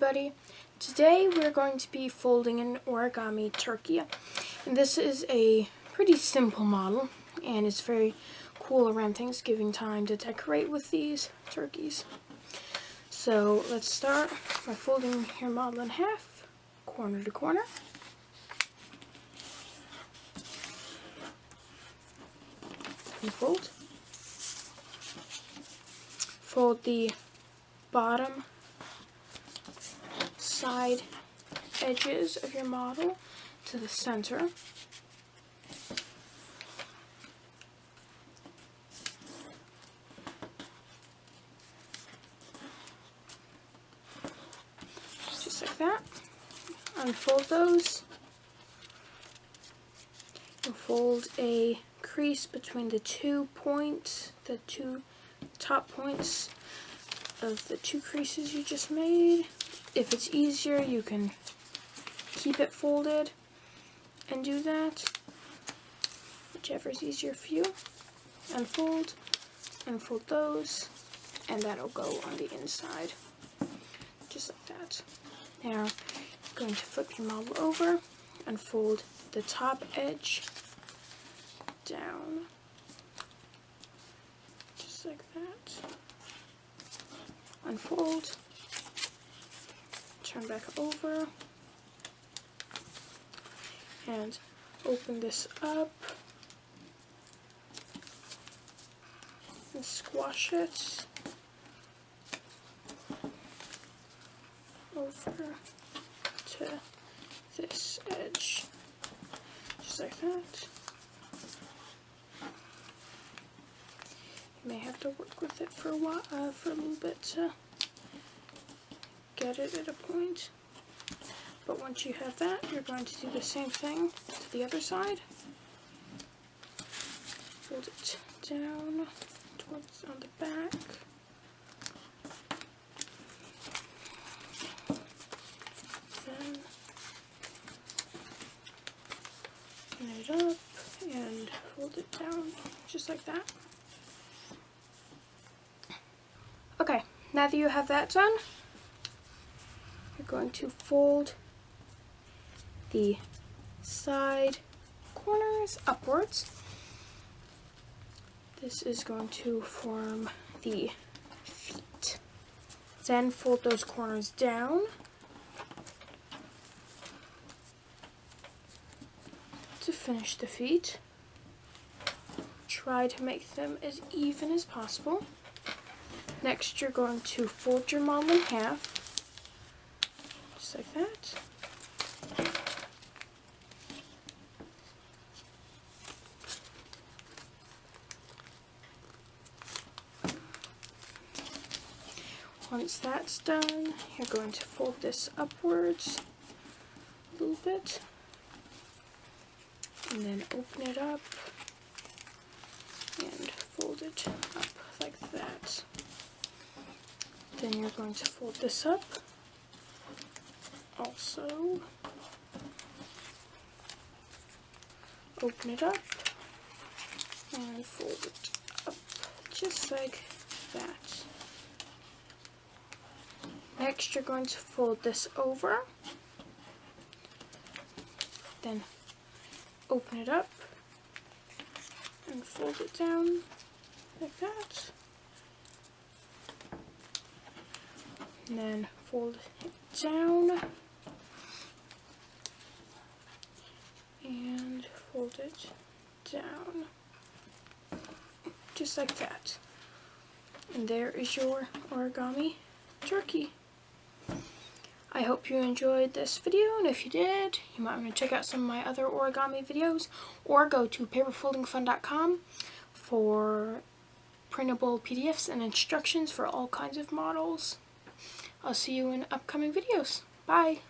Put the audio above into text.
everybody. Today we're going to be folding an origami turkey. And this is a pretty simple model and it's very cool around Thanksgiving time to decorate with these turkeys. So let's start by folding your model in half, corner to corner. And fold. Fold the bottom side edges of your model to the center. Just like that. Unfold those. And fold a crease between the two points, the two top points of the two creases you just made. If it's easier, you can keep it folded and do that, whichever is easier for you. Unfold, unfold those, and that'll go on the inside, just like that. Now, you're going to flip your model over, unfold the top edge down, just like that. Unfold, turn back over, and open this up and squash it over to this edge, just like that. You may have to work with it for a while, for a little bit to get it at a point. But once you have that, you're going to do the same thing to the other side. Fold it down towards on the back. Then open it up and fold it down just like that. Okay, now that you have that done, you're going to fold the side corners upwards. This is going to form the feet. Then fold those corners down to finish the feet. Try to make them as even as possible. Next, you're going to fold your model in half, just like that. Once that's done, you're going to fold this upwards a little bit, and then open it up and fold it up like that. Then you're going to fold this up also, open it up and fold it up just like that. Next, you're going to fold this over, then open it up and fold it down like that. And then fold it down and fold it down just like that. And there is your origami turkey. I hope you enjoyed this video, and if you did, you might want to check out some of my other origami videos, or go to paperfoldingfun.com for printable PDFs and instructions for all kinds of models. I'll see you in upcoming videos. Bye!